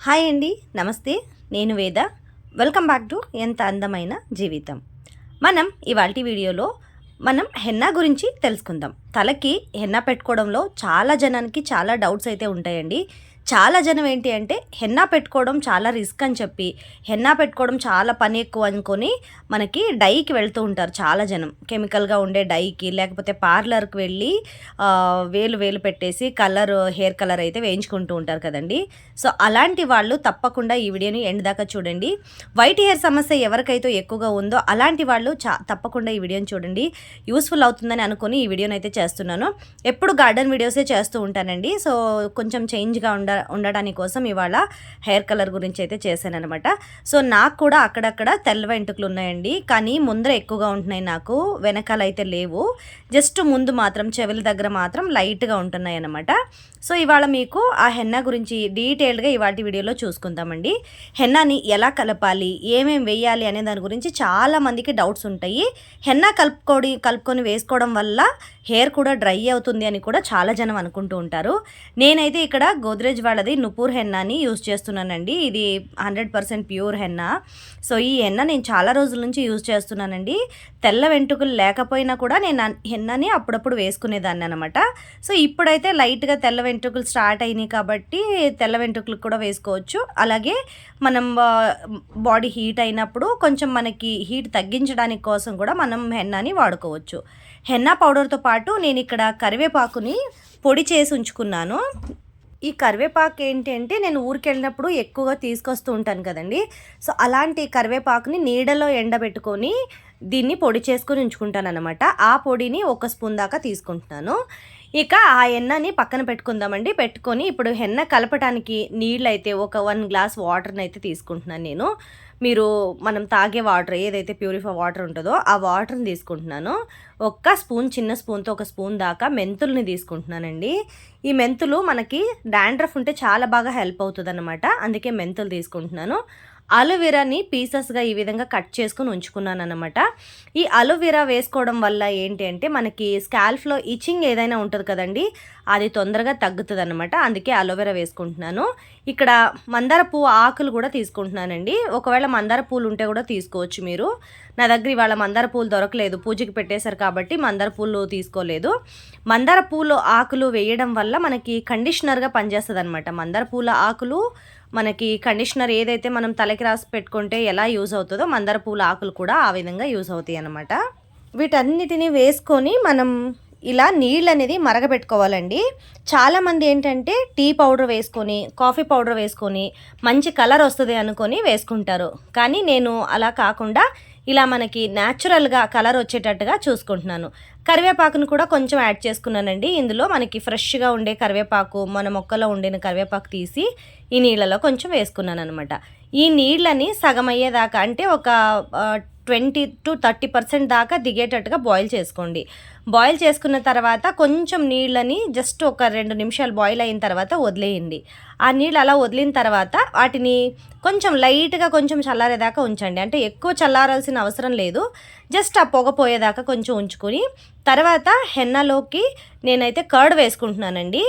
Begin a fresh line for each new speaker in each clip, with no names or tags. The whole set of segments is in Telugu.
హాయ్ అండి, నమస్తే. నేను వేద. వెల్కమ్ బ్యాక్ టు ఎంత అందమైన జీవితం. మనం ఇవాల్టి వీడియోలో హెన్నా గురించి తెలుసుకుందాం. తలకి హెన్నా పెట్టుకోవడంలో చాలా జనానికి చాలా డౌట్స్ అయితే ఉంటాయండి. చాలా జనం ఏంటి అంటే హెన్నా పెట్టుకోవడం చాలా రిస్క్ అని చెప్పి, హెన్నా పెట్టుకోవడం చాలా పని ఎక్కువ అనుకొని మనకి డైకి వెళ్తూ ఉంటారు చాలా జనం. కెమికల్గా ఉండే డైకి, లేకపోతే పార్లర్కి వెళ్ళి వేలు వేలు పెట్టేసి హెయిర్ కలర్ అయితే వేయించుకుంటూ ఉంటారు కదండి. సో అలాంటి వాళ్ళు తప్పకుండా ఈ వీడియోని ఎండ్ దాకా చూడండి. వైట్ హెయిర్ సమస్య ఎవరికైతే ఎక్కువగా ఉందో అలాంటి వాళ్ళు తప్పకుండా ఈ వీడియోని చూడండి. యూస్ఫుల్ అవుతుందని అనుకుని ఈ వీడియోని అయితే చేస్తున్నాను. ఎప్పుడు గార్డెన్ వీడియోసే చేస్తూ ఉంటానండి. సో కొంచెం చేంజ్గా ఉండడానికి కోసం ఇవాళ హెయిర్ కలర్ గురించి అయితే చేశాను అనమాట. సో నాకు కూడా అక్కడక్కడ తెల్ల వెంట్రుకలు ఉన్నాయండి, కానీ ముందర ఎక్కువగా ఉంటున్నాయి, నాకు వెనకాల అయితే లేవు. జస్ట్ ముందు మాత్రం చెవుల దగ్గర మాత్రం లైట్గా ఉంటున్నాయి అనమాట. సో ఇవాళ మీకు ఆ హెన్నా గురించి డీటెయిల్డ్గా ఇవాటి వీడియోలో చూసుకుందామండి. హెన్నాని ఎలా కలపాలి, ఏమేమి వేయాలి అనే దాని గురించి చాలామందికి డౌట్స్ ఉంటాయి. హెన్నా కలుపుకొని వేసుకోవడం వల్ల హెయిర్ కూడా డ్రై అవుతుంది అని కూడా చాలా జనం అనుకుంటూ ఉంటారు. నేనైతే ఇక్కడ గోద్రేజ్ వాళ్ళది నుపూర్ హెన్నాని యూజ్ చేస్తున్నానండి. ఇది 100% ప్యూర్ హెన్నా. సో ఈ హెన్నా నేను చాలా రోజుల నుంచి యూజ్ చేస్తున్నానండి. తెల్ల వెంట్రుకలు లేకపోయినా కూడా నేను హెన్నాని అప్పుడప్పుడు వేసుకునేదాన్ని అనమాట. సో ఇప్పుడైతే లైట్గా తెల్ల వెంట్రుకలు స్టార్ట్ అయినాయి కాబట్టి తెల్ల వెంట్రుకలు కూడా వేసుకోవచ్చు. అలాగే మనం బాడీ హీట్ అయినప్పుడు కొంచెం మనకి హీట్ తగ్గించడానికి కోసం కూడా మనం హెన్నాని వాడుకోవచ్చు. హెన్నా పౌడర్తో పాటు నేను ఇక్కడ కరివేపాకుని పొడి చేసి ఉంచుకున్నాను. ఈ కరివేపాకు ఏంటి అంటే నేను ఊరికి వెళ్ళినప్పుడు ఎక్కువగా తీసుకొస్తూ ఉంటాను కదండి. సో అలాంటి కరివేపాకుని నీడలో ఎండబెట్టుకొని దీన్ని పొడి చేసుకొని ఉంచుకుంటాను అనమాట. ఆ పొడిని 1 స్పూన్ దాకా తీసుకుంటున్నాను. ఇక ఆ ఎన్నని పక్కన పెట్టుకుందామండి. పెట్టుకొని ఇప్పుడు హెన్న కలపడానికి నీళ్ళు అయితే ఒక 1 గ్లాస్ వాటర్ని అయితే తీసుకుంటున్నాను నేను. మనం తాగే వాటర్ ఏదైతే ప్యూరిఫై వాటర్ ఉంటుందో ఆ వాటర్ని తీసుకుంటున్నాను. చిన్న స్పూన్తో 1 స్పూన్ దాకా మెంతుల్ని తీసుకుంటున్నానండి. ఈ మెంతులు మనకి డాండ్రఫ్ ఉంటే చాలా బాగా హెల్ప్ అవుతుంది అనమాట. అందుకే మెంతులు తీసుకుంటున్నాను. అలోవెరాని పీసెస్గా ఈ విధంగా కట్ చేసుకుని ఉంచుకున్నాను అనమాట. ఈ అలోవెరా వేసుకోవడం వల్ల ఏంటి అంటే మనకి స్కాల్ఫ్లో ఇచింగ్ ఏదైనా ఉంటుంది కదండి, అది తొందరగా తగ్గుతుంది అనమాట. అందుకే అలోవెరా వేసుకుంటున్నాను. ఇక్కడ మందార పువ్వు ఆకులు కూడా తీసుకుంటున్నానండి. ఒకవేళ మందార పూలు ఉంటే కూడా తీసుకోవచ్చు మీరు. నా దగ్గర ఇవాళ మందార పూలు దొరకలేదు, పూజకి పెట్టేశారు కాబట్టి మందార పూలు తీసుకోలేదు. మందార పూలు ఆకులు వేయడం వల్ల మనకి కండిషనర్గా పనిచేస్తుంది అనమాట. మందార పూల ఆకులు మనకి కండిషనర్ ఏదైతే మనం తలకి రాసి పెట్టుకుంటే ఎలా యూజ్ అవుతుందో మందార పూల ఆకులు కూడా ఆ విధంగా యూజ్ అవుతాయి అన్నమాట. వీటన్నిటిని వేసుకొని మనం ఇలా నీళ్ళు అనేది మరగబెట్టుకోవాలండి. చాలామంది ఏంటంటే టీ పౌడర్ వేసుకొని, కాఫీ పౌడర్ వేసుకొని మంచి కలర్ వస్తుంది అనుకొని వేసుకుంటారు. కానీ నేను అలా కాకుండా ఇలా మనకి న్యాచురల్గా కలర్ వచ్చేటట్టుగా చూసుకుంటున్నాను. కరివేపాకును కూడా కొంచెం యాడ్ చేసుకున్నానండి. ఇందులో మనకి ఫ్రెష్గా ఉండే కరివేపాకు, మన మొక్కలో ఉండిన కరివేపాకు తీసి ఈ నీళ్ళలో కొంచెం వేసుకున్నాను అనమాట. ఈ నీళ్ళని సగం అయ్యేదాకా, అంటే ఒక 20 to 30% దాకా దిగేటట్టుగా బాయిల్ చేసుకోండి. బాయిల్ చేసుకున్న తర్వాత కొంచెం నీళ్ళని జస్ట్ ఒక 2 నిమిషాలు బాయిల్ అయిన తర్వాత వదిలేయండి. ఆ నీళ్ళు అలా వదిలిన తర్వాత వాటిని కొంచెం లైట్గా కొంచెం చల్లారేదాకా ఉంచండి. అంటే ఎక్కువ చల్లారాల్సిన అవసరం లేదు. జస్ట్ ఆ పొగ పోయేదాకా కొంచెం ఉంచుకొని తర్వాత హెన్నాలోకి నేనైతే కర్డ్ వేసుకుంటున్నానండి.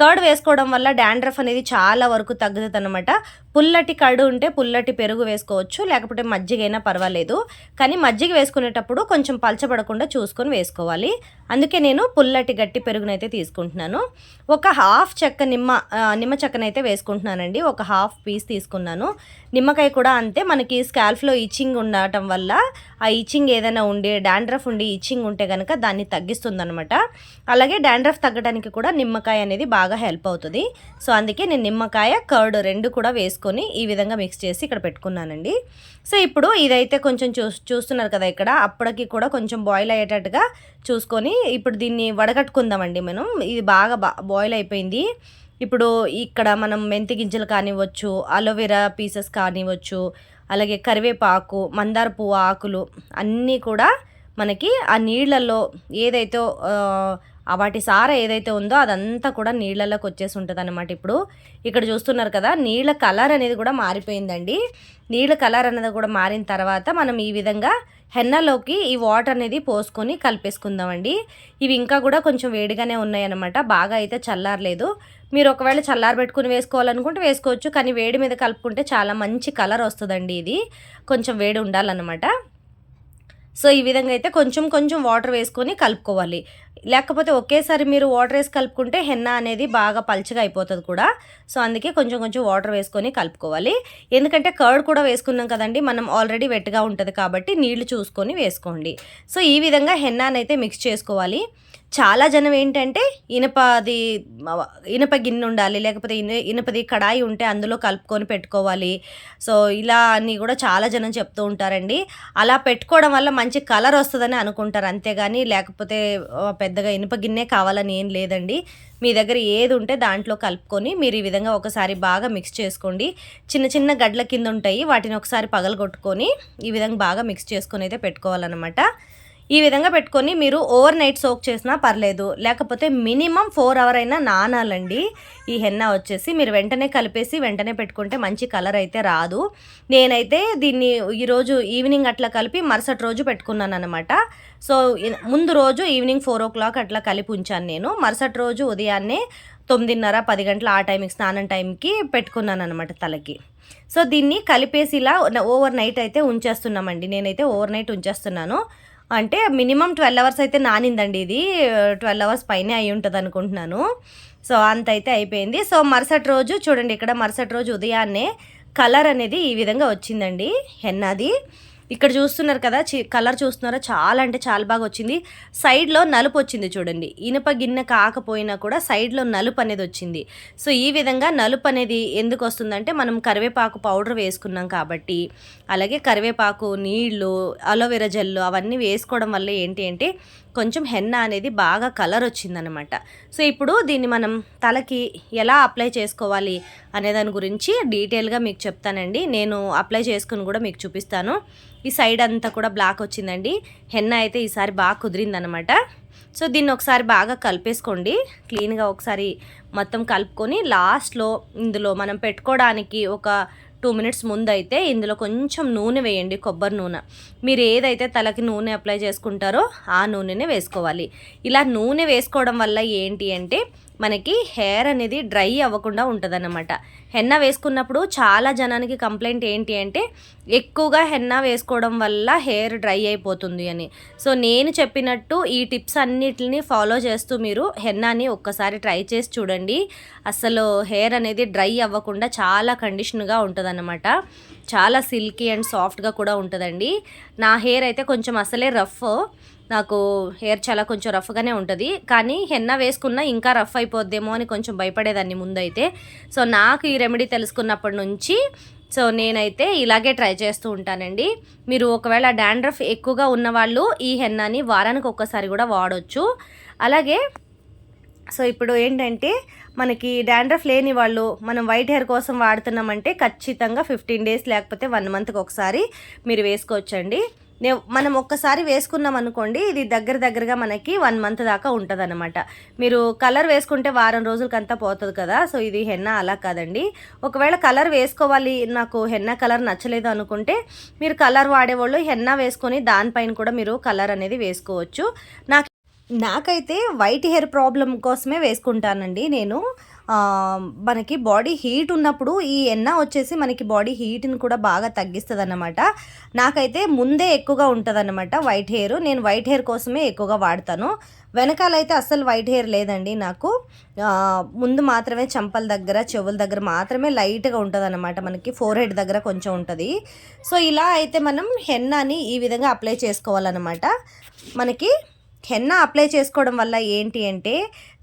కర్డ్ వేసుకోవడం వల్ల డాండ్రఫ్ అనేది చాలా వరకు తగ్గుతుంది అనమాట. పుల్లటి కర్డ్ ఉంటే పుల్లటి పెరుగు వేసుకోవచ్చు, లేకపోతే మజ్జిగ అయినా పర్వాలేదు. కానీ మజ్జిగ వేసుకునేటప్పుడు కొంచెం పలచబడకుండా చూసుకొని వేసుకోవాలి. అందుకే నేను పుల్లటి గట్టి పెరుగునైతే తీసుకుంటున్నాను. ఒక హాఫ్ చెక్క నిమ్మ చెక్కనైతే వేసుకుంటున్నానండి. ఒక హాఫ్ పీస్ తీసుకున్నాను. నిమ్మకాయ కూడా అంతే. మనకి స్కాల్ఫ్లో ఇచ్చింగ్ ఉండటం వల్ల ఆ ఇచ్చింగ్ ఏదైనా ఉండి డాండ్రఫ్ ఉండి ఇచ్చింగ్ ఉంటే కనుక దాన్ని తగ్గిస్తుంది అనమాట. అలాగే డాండ్రఫ్ తగ్గడానికి కూడా నిమ్మకాయ అనేది బాగా హెల్ప్ అవుతుంది. సో అందుకే నేను నిమ్మకాయ, కర్డ్ 2 కూడా వేసుకొని ఈ విధంగా మిక్స్ చేసి ఇక్కడ పెట్టుకున్నానండి. సో ఇప్పుడు ఇదైతే కొంచెం చూస్తున్నారు కదా, ఇక్కడ అప్పటికి కూడా కొంచెం బాయిల్ అయ్యేటట్టుగా చూసుకొని ఇప్పుడు దీన్ని వడగట్టుకుందామండి మనం. ఇది బాగా బాయిల్ అయిపోయింది. ఇప్పుడు ఇక్కడ మనం మెంతి గింజలు కానివ్వచ్చు, అలోవెరా పీసెస్ కానివ్వచ్చు, అలాగే కరివేపాకు, మందార పువ్వు ఆకులు అన్నీ కూడా మనకి ఆ నీళ్ళల్లో ఏదైతే వాటి సార ఏదైతే ఉందో అదంతా కూడా నీళ్ళలోకి వచ్చేసి ఉంటుంది అనమాట. ఇప్పుడు ఇక్కడ చూస్తున్నారు కదా, నీళ్ళ కలర్ అనేది కూడా మారిపోయిందండి. నీళ్ళ కలర్ అనేది కూడా మారిన తర్వాత మనం ఈ విధంగా హెన్నలోకి ఈ వాటర్ అనేది పోసుకొని కలిపేసుకుందామండి. ఇవి ఇంకా కూడా కొంచెం వేడిగానే ఉన్నాయి అన్నమాట, బాగా అయితే చల్లారలేదు. మీరు ఒకవేళ చల్లారబెట్టుకుని వేసుకోవాలనుకుంటే వేసుకోవచ్చు, కానీ వేడి మీద కలుపుకుంటే చాలా మంచి కలర్ వస్తుందండి. ఇది కొంచెం వేడి ఉండాలన్నమాట. సో ఈ విధంగా అయితే కొంచెం కొంచెం వాటర్ వేసుకొని కలుపుకోవాలి. లేకపోతే ఒకేసారి మీరు వాటర్ వేసి కలుపుకుంటే హెన్నా అనేది బాగా పల్చగా అయిపోతుంది కూడా. సో అందుకే కొంచెం కొంచెం వాటర్ వేసుకొని కలుపుకోవాలి. ఎందుకంటే కర్డ్ కూడా వేసుకున్నాం కదండి, మనం ఆల్రెడీ వెట్గా ఉంటుంది కాబట్టి నీళ్లు చూసుకొని వేసుకోండి. సో ఈ విధంగా హెన్నానైతే మిక్స్ చేసుకోవాలి. చాలా జనం ఏంటంటే ఇనప గిన్నె ఉండాలి, లేకపోతే ఇనపది కడాయి ఉంటే అందులో కలుపుకొని పెట్టుకోవాలి. సో ఇలా అని కూడా చాలా జనం చెప్తూ ఉంటారండి. అలా పెట్టుకోవడం వల్ల మంచి కలర్ వస్తుందని అనుకుంటారు, అంతేగాని లేకపోతే పెద్దగా ఇనుప గిన్నె కావాలని ఏం లేదండి. మీ దగ్గర ఏది ఉంటే దాంట్లో కలుపుకొని మీరు ఈ విధంగా ఒకసారి బాగా మిక్స్ చేసుకోండి. చిన్న చిన్న గడ్ల కింద ఉంటాయి, వాటిని ఒకసారి పగలగొట్టుకొని ఈ విధంగా బాగా మిక్స్ చేసుకొని అయితే పెట్టుకోవాలన్నమాట. ఈ విధంగా పెట్టుకొని మీరు ఓవర్ నైట్ సోక్ చేసినా పర్లేదు, లేకపోతే మినిమం 4 hours అయినా నానాలండి. ఈ హెన్నా వచ్చేసి మీరు వెంటనే కలిపేసి వెంటనే పెట్టుకుంటే మంచి కలర్ అయితే రాదు. నేనైతే దీన్ని ఈరోజు ఈవినింగ్ అట్లా కలిపి మరుసటి రోజు పెట్టుకున్నాను అనమాట. సో ముందు రోజు ఈవినింగ్ 4 o'clock అట్లా కలిపి ఉంచాను నేను. మరుసటి రోజు ఉదయాన్నే 9:30 10 గంటల ఆ టైంకి స్నానం టైంకి పెట్టుకున్నాను అనమాట తలకి. సో దీన్ని కలిపేసి ఇలా ఓవర్ నైట్ అయితే ఉంచేస్తున్నామండి. నేనైతే ఓవర్ నైట్ ఉంచేస్తున్నాను. అంటే మినిమం 12 hours అయితే నానిందండి. ఇది 12 hours పైనే అయి ఉంటుంది అనుకుంటున్నాను. సో అంత అయితే అయిపోయింది. సో మరుసటి రోజు చూడండి, ఇక్కడ మరుసటి రోజు ఉదయాన్నే కలర్ అనేది ఈ విధంగా వచ్చిందండి హెన్నాది. ఇక్కడ చూస్తున్నారు కదా, కలర్ చూస్తున్నారా, చాలా అంటే చాలా బాగా వచ్చింది. సైడ్లో నలుపు వచ్చింది చూడండి, ఇనుప గిన్నె కాకపోయినా కూడా సైడ్లో నలుపు అనేది వచ్చింది. సో ఈ విధంగా నలుపు అనేది ఎందుకు వస్తుందంటే మనం కరివేపాకు పౌడర్ వేసుకున్నాం కాబట్టి, అలాగే కరివేపాకు నీళ్లు, అలోవెరా జెల్ అవన్నీ వేసుకోవడం వల్ల ఏంటి అంటే కొంచెం హెన్నా అనేది బాగా కలర్ వచ్చిందనమాట. సో ఇప్పుడు దీన్ని మనం తలకి ఎలా అప్లై చేసుకోవాలి అనే దాని గురించి డీటెయిల్గా మీకు చెప్తానండి. నేను అప్లై చేసుకుని కూడా మీకు చూపిస్తాను. ఈ సైడ్ అంతా కూడా బ్లాక్ వచ్చిందండి. హెన్నా అయితే ఈసారి బాగా కుదిరిందనమాట. సో దీన్ని ఒకసారి బాగా కలిపేసుకోండి. క్లీన్గా ఒకసారి మొత్తం కలుపుకొని లాస్ట్లో ఇందులో మనం పెట్టుకోవడానికి ఒక 2 minutes ముందు అయితే ఇందులో కొంచెం నూనె వేయండి, కొబ్బరి నూనె. మీరు ఏదైతే తలకి నూనె అప్లై చేసుకుంటారో ఆ నూనెనే వేసుకోవాలి. ఇలా నూనె వేసుకోవడం వల్ల ఏంటి అంటే మనకి హెయిర్ అనేది డ్రై అవ్వకుండా ఉంటుందన్నమాట. హెన్నా వేసుకున్నప్పుడు చాలా జనానికి కంప్లైంట్ ఏంటి అంటే ఎక్కువగా హెన్నా వేసుకోవడం వల్ల హెయిర్ డ్రై అయిపోతుంది అని. సో నేను చెప్పినట్టు ఈ టిప్స్ అన్నిటిని ఫాలో చేస్తూ మీరు హెన్నాని ఒక్కసారి ట్రై చేసి చూడండి. అసలు హెయిర్ అనేది డ్రై అవ్వకుండా చాలా కండిషన్గా ఉంటుందన్నమాట. చాలా సిల్కీ అండ్ సాఫ్ట్గా కూడా ఉంటుందండి. నా హెయిర్ అయితే కొంచెం అసలే రఫ్, నాకు హెయిర్ చాలా కొంచెం రఫ్గానే ఉంటుంది, కానీ హెన్నా వేసుకున్నా ఇంకా రఫ్ అయిపోద్దేమో అని కొంచెం భయపడేదాన్ని ముందైతే. సో నాకు ఈ రెమెడీ తెలుసుకున్నప్పటి నుంచి సో నేనైతే ఇలాగే ట్రై చేస్తూ ఉంటానండి. మీరు ఒకవేళ డాండ్రఫ్ ఎక్కువగా ఉన్నవాళ్ళు ఈ హెన్నాని వారానికి ఒక్కసారి కూడా వాడొచ్చు. అలాగే సో ఇప్పుడు ఏంటంటే మనకి డాండ్రఫ్ లేని వాళ్ళు మనం వైట్ హెయిర్ కోసం వాడుతున్నామంటే ఖచ్చితంగా 15 days లేకపోతే 1 monthకి ఒకసారి మీరు వేసుకోవచ్చండి. మనం ఒక్కసారి వేసుకున్నాం అనుకోండి, ఇది దగ్గరగా మనకి 1 month దాకా ఉంటుంది అనమాట. మీరు కలర్ వేసుకుంటే వారం రోజులకంతా పోతుంది కదా. సో ఇది హెన్నా అలా కాదండి. ఒకవేళ కలర్ వేసుకోవాలి, నాకు హెన్నా కలర్ నచ్చలేదు అనుకుంటే మీరు కలర్ వాడేవాళ్ళు హెన్నా వేసుకొని దానిపైన కూడా మీరు కలర్ అనేది వేసుకోవచ్చు. నాకైతే వైట్ హెయిర్ ప్రాబ్లం కోసమే వేసుకుంటానండి నేను. మనకి బాడీ హీట్ ఉన్నప్పుడు ఈ ఎన్న వచ్చేసి మనకి బాడీ హీట్ని కూడా బాగా తగ్గిస్తుంది అన్నమాట. నాకైతే ముందే ఎక్కువగా ఉంటుంది అన్నమాట వైట్ హెయిర్. నేను వైట్ హెయిర్ కోసమే ఎక్కువగా వాడతాను. వెనకాలైతే అస్సలు వైట్ హెయిర్ లేదండి నాకు. ముందు మాత్రమే చంపల దగ్గర, చెవుల దగ్గర మాత్రమే లైట్గా ఉంటుంది అన్నమాట. మనకి ఫోర్ హెడ్ దగ్గర కొంచెం ఉంటుంది. సో ఇలా అయితే మనం హెన్నాని ఈ విధంగా అప్లై చేసుకోవాలన్నమాట. మనకి హెన్నా అప్లై చేసుకోవడం వల్ల ఏంటి అంటే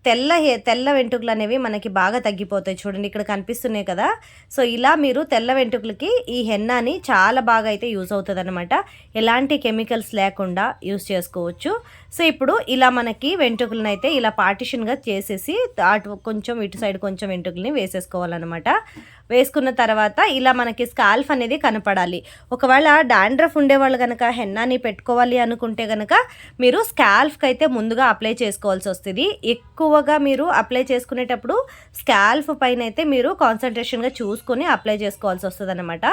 తెల్ల వెంట్రుకలు అనేవి మనకి బాగా తగ్గిపోతాయి. చూడండి ఇక్కడ కనిపిస్తున్నాయి కదా. సో ఇలా మీరు తెల్ల వెంట్రుకలకి ఈ హెన్నాని చాలా బాగా అయితే యూజ్ అవుతుంది అనమాట. ఎలాంటి కెమికల్స్ లేకుండా యూజ్ చేసుకోవచ్చు. సో ఇప్పుడు ఇలా మనకి వెంట్రుకలను అయితే ఇలా పార్టిషన్గా చేసేసి అటు కొంచెం ఇటు సైడ్ కొంచెం వెంట్రుకల్ని వేసేసుకోవాలన్నమాట. వేసుకున్న తర్వాత ఇలా మనకి స్కాల్ఫ్ అనేది కనపడాలి. ఒకవేళ డాండ్రఫ్ ఉండేవాళ్ళు కనుక హెన్నాని పెట్టుకోవాలి అనుకుంటే కనుక మీరు స్కాల్ఫ్కి అయితే ముందుగా అప్లై చేసుకోవాల్సి వస్తుంది. ఎక్కువగా మీరు అప్లై చేసుకునేటప్పుడు స్కాల్ఫ్ పైన అయితే మీరు కాన్సన్ట్రేషన్గా చూసుకొని అప్లై చేసుకోవాల్సి వస్తుంది అనమాట.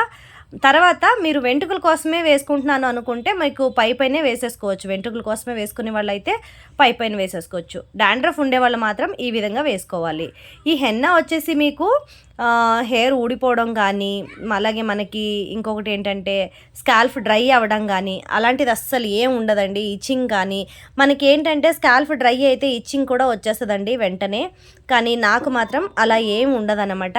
తర్వాత మీరు వెంట్రుకల కోసమే వేసుకుంటున్నాను అనుకుంటే మీకు పైనే వేసేసుకోవచ్చు. వెంట్రుకల కోసమే వేసుకునే వాళ్ళైతే పైన వేసేసుకోవచ్చు. డాండ్రఫ్ ఉండే వాళ్ళు మాత్రం ఈ విధంగా వేసుకోవాలి. ఈ హెన్నా వచ్చేసి మీకు హెయిర్ ఊడిపోవడం కానీ, అలాగే మనకి ఇంకొకటి ఏంటంటే స్కాల్ఫ్ డ్రై అవ్వడం కానీ అలాంటిది అస్సలు ఏం ఉండదండి. ఇచ్చింగ్ కానీ మనకి ఏంటంటే స్కాల్ఫ్ డ్రై అయితే ఇచ్చింగ్ కూడా వచ్చేస్తుందండి వెంటనే. కానీ నాకు మాత్రం అలా ఏం ఉండదన్నమాట.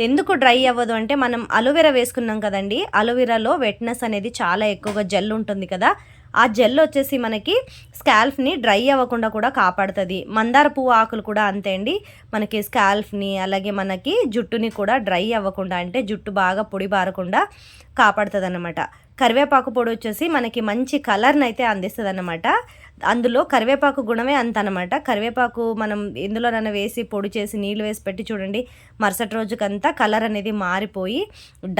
ఎందుకు డ్రై అవ్వదు అంటే మనం అలోవెరా వేసుకున్నాం కదండి, అలోవెరాలో వెట్నెస్ అనేది చాలా ఎక్కువగా జెల్ ఉంటుంది కదా, ఆ జెల్ వచ్చేసి మనకి స్కాల్ఫ్ని డ్రై అవ్వకుండా కూడా కాపాడుతుంది. మందార పువ్వు ఆకులు కూడా అంతే అండి, మనకి స్కాల్ఫ్ని అలాగే మనకి జుట్టుని కూడా డ్రై అవ్వకుండా, అంటే జుట్టు బాగా పొడి బారకుండా కాపాడుతుంది అన్నమాట. కరివేపాకు పొడి వచ్చేసి మనకి మంచి కలర్ని అయితే అందిస్తుంది అన్నమాట. అందులో కరివేపాకు గుణమే అంత అనమాట. కరివేపాకు మనం ఎందులోనైనా వేసి పొడి చేసి నీళ్ళు వేసి పెట్టి చూడండి, మరుసటి రోజుకంతా కలర్ అనేది మారిపోయి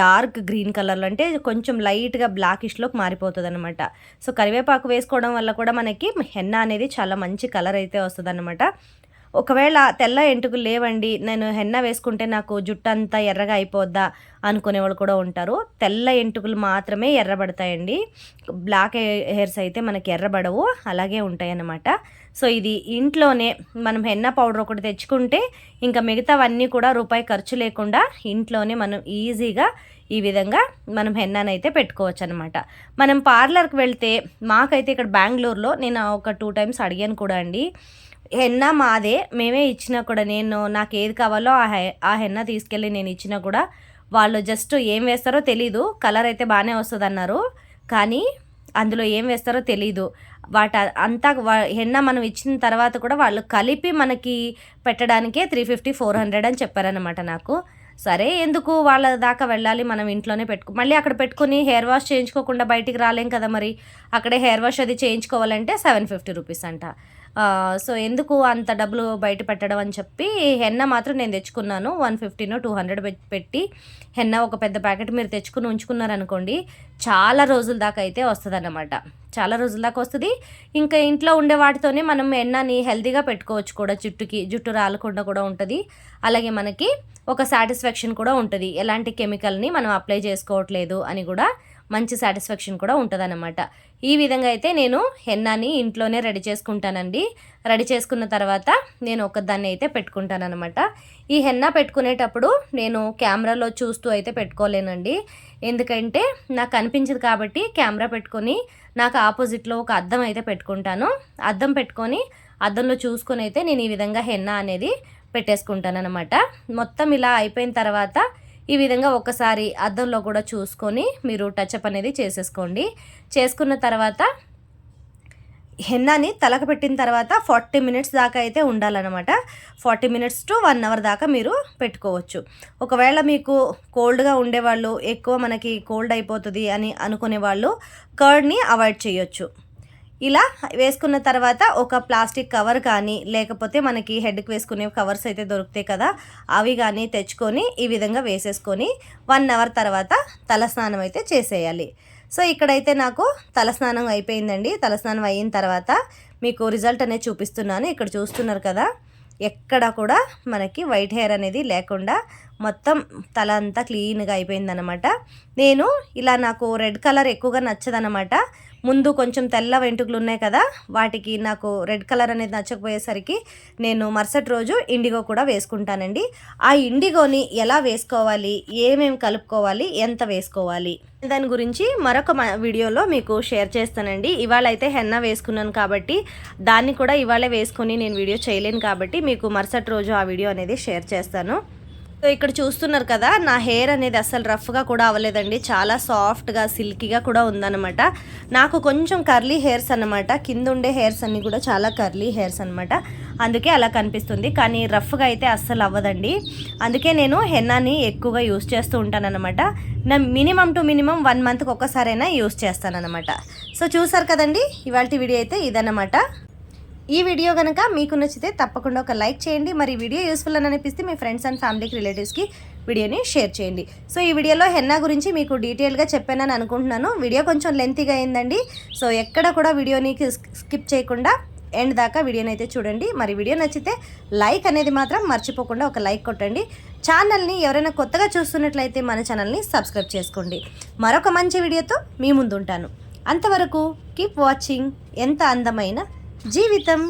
డార్క్ గ్రీన్ కలర్లో, అంటే కొంచెం లైట్గా బ్లాకిష్లోకి మారిపోతుంది అనమాట. సో కరివేపాకు వేసుకోవడం వల్ల కూడా మనకి హెన్నా అనేది చాలా మంచి కలర్ అయితే వస్తుంది అనమాట. ఒకవేళ తెల్ల ఎంటుకలు లేవండి, నేను హెన్నా వేసుకుంటే నాకు జుట్టు అంతా ఎర్రగా అయిపోద్దా అనుకునే వాళ్ళు కూడా ఉంటారు. తెల్ల ఎంటుకలు మాత్రమే ఎర్రబడతాయండి, బ్లాక్ హెయిర్స్ అయితే మనకి ఎర్రబడవు, అలాగే ఉంటాయి అన్నమాట. సో ఇది ఇంట్లోనే మనం హెన్నా పౌడర్ ఒకటి తెచ్చుకుంటే ఇంకా మిగతావన్నీ కూడా రూపాయి ఖర్చు లేకుండా ఇంట్లోనే మనం ఈజీగా ఈ విధంగా మనం హెన్నాను అయితే పెట్టుకోవచ్చు అనమాట. మనం పార్లర్కి వెళ్తే, మాకైతే ఇక్కడ బెంగళూరులో నేను ఒక 2 times అడిగాను కూడా అండి, హెన్నా మాదే, మేమే ఇచ్చినా కూడా, నేను నాకు ఏది కావాలో ఆ హెన్నా తీసుకెళ్ళి నేను ఇచ్చినా కూడా వాళ్ళు జస్ట్ ఏం వేస్తారో తెలీదు, కలర్ అయితే బాగానే వస్తుంది అన్నారు, కానీ అందులో ఏం వేస్తారో తెలీదు. అంతా హెన్నా మనం ఇచ్చిన తర్వాత కూడా వాళ్ళు కలిపి మనకి పెట్టడానికే 350-400 అని చెప్పారనమాట నాకు. సరే ఎందుకు వాళ్ళ దాకా వెళ్ళాలి, మనం ఇంట్లోనే మళ్ళీ అక్కడ పెట్టుకుని హెయిర్ వాష్ చేయించుకోకుండా బయటికి రాలేం కదా, మరి అక్కడే హెయిర్ వాష్ అది చేయించుకోవాలంటే 750 రూపీస్ అంట. సో ఎందుకు అంత డబ్బులు బయట పెట్టడం అని చెప్పి హెన్నా మాత్రం నేను తెచ్చుకున్నాను. 150-200 పెట్టి హెన్నా ఒక పెద్ద ప్యాకెట్ మీరు తెచ్చుకుని ఉంచుకున్నారనుకోండి, చాలా రోజుల దాకా అయితే వస్తుంది అన్నమాట. చాలా రోజుల దాకా వస్తుంది. ఇంకా ఇంట్లో ఉండే వాటితోనే మనం హెన్నాని హెల్తీగా పెట్టుకోవచ్చు కూడా, జుట్టు రాలకుండా కూడా ఉంటుంది. అలాగే మనకి ఒక సాటిస్ఫాక్షన్ కూడా ఉంటుంది, ఎలాంటి కెమికల్ని మనం అప్లై చేసుకోవట్లేదు అని కూడా మంచి సాటిస్ఫాక్షన్ కూడా ఉంటుందన్నమాట. ఈ విధంగా అయితే నేను హెన్నాని ఇంట్లోనే రెడీ చేసుకుంటానండి. రెడీ చేసుకున్న తర్వాత నేను ఒకదాన్ని అయితే పెట్టుకుంటానన్నమాట. ఈ హెన్నా పెట్టుకునేటప్పుడు నేను కెమెరాలో చూస్తూ అయితే పెట్టుకోలేనండి, ఎందుకంటే నాకు అనిపించదు కాబట్టి కెమెరా పెట్టుకొని నాకు ఆపోజిట్లో ఒక అద్దం అయితే పెట్టుకుంటాను. అద్దం పెట్టుకొని అద్దంలో చూసుకొని అయితే నేను ఈ విధంగా హెన్నా అనేది పెట్టేసుకుంటానన్నమాట. మొత్తం ఇలా అయిపోయిన తర్వాత ఈ విధంగా ఒకసారి అద్దంలో కూడా చూసుకొని మీరు టచ్అప్ అనేది చేసేసుకోండి. చేసుకున్న తర్వాత హెన్నాని తలకు పెట్టిన తర్వాత 40 minutes దాకా అయితే ఉండాలన్నమాట. 40 minutes to 1 hour దాకా మీరు పెట్టుకోవచ్చు. ఒకవేళ మీకు కోల్డ్గా ఉండేవాళ్ళు, ఎక్కువ మనకి కోల్డ్ అయిపోతుంది అని అనుకునే వాళ్ళు కర్డ్ని అవాయిడ్ చేయొచ్చు. ఇలా వేసుకున్న తర్వాత ఒక ప్లాస్టిక్ కవర్ కానీ, లేకపోతే మనకి హెడ్కి వేసుకునే కవర్స్ అయితే దొరుకుతాయి కదా, అవి కానీ తెచ్చుకొని ఈ విధంగా వేసేసుకొని 1 hour తర్వాత తలస్నానం అయితే చేసేయాలి. సో ఇక్కడైతే నాకు తలస్నానం అయిపోయిందండి. తలస్నానం అయిన తర్వాత మీకు రిజల్ట్ అనేది చూపిస్తున్నాను. ఇక్కడ చూస్తున్నారు కదా, ఎక్కడ కూడా మనకి వైట్ హెయిర్ అనేది లేకుండా మొత్తం తల అంతా క్లీన్గా అయిపోయిందనమాట. నేను ఇలా, నాకు రెడ్ కలర్ ఎక్కువగా నచ్చదనమాట. ముందు కొంచెం తెల్ల వెంట్రుకలు ఉన్నాయి కదా, వాటికి నాకు రెడ్ కలర్ అనేది నచ్చకపోయేసరికి నేను మరుసటి రోజు ఇండిగో కూడా వేసుకుంటానండి. ఆ ఇండిగోని ఎలా వేసుకోవాలి, ఏమేమి కలుపుకోవాలి, ఎంత వేసుకోవాలి దాని గురించి మరొక వీడియోలో మీకు షేర్ చేస్తానండి. ఇవాళ అయితే హెన్నా వేసుకున్నాను కాబట్టి దాన్ని కూడా ఇవాళే వేసుకొని నేను వీడియో చేయలేను కాబట్టి మీకు మరుసటి రోజు ఆ వీడియో అనేది షేర్ చేస్తాను. సో ఇక్కడ చూస్తున్నారు కదా, నా హెయిర్ అనేది అస్సలు రఫ్గా కూడా అవ్వలేదండి, చాలా సాఫ్ట్గా సిల్కీగా కూడా ఉందన్నమాట. నాకు కొంచెం కర్లీ హెయిర్స్ అన్నమాట, కింద ఉండే హెయిర్స్ అన్నీ కూడా చాలా కర్లీ హెయిర్స్ అనమాట, అందుకే అలా కనిపిస్తుంది. కానీ రఫ్గా అయితే అస్సలు అవ్వదండి. అందుకే నేను హెన్నాని ఎక్కువగా యూస్ చేస్తూ ఉంటానన్నమాట. నా మినిమం టు మినిమం 1 monthకి ఒక్కసారైనా యూస్ చేస్తానన్నమాట. సో చూసారు కదండి, ఇవాళ వీడియో అయితే ఇదన్నమాట. ఈ వీడియో కనుక మీకు నచ్చితే తప్పకుండా ఒక లైక్ చేయండి. మరి వీడియో యూస్ఫుల్ అని అనిపిస్తే మీ ఫ్రెండ్స్ అండ్ ఫ్యామిలీకి, రిలేటివ్స్కి వీడియోని షేర్ చేయండి. సో ఈ వీడియోలో హెన్నా గురించి మీకు డీటెయిల్గా చెప్పానని అనుకుంటున్నాను. వీడియో కొంచెం లెంతీగా అయిందండి. సో ఎక్కడ కూడా వీడియోని స్కిప్ చేయకుండా ఎండ్ దాకా వీడియోని అయితే చూడండి. మరి వీడియో నచ్చితే లైక్ అనేది మాత్రం మర్చిపోకుండా ఒక లైక్ కొట్టండి. ఛానల్ని ఎవరైనా కొత్తగా చూస్తున్నట్లయితే మన ఛానల్ని సబ్స్క్రైబ్ చేసుకోండి. మరొక మంచి వీడియోతో మీ ముందు ఉంటాను. అంతవరకు కీప్ వాచింగ్ ఎంత అందమైన జీవితం.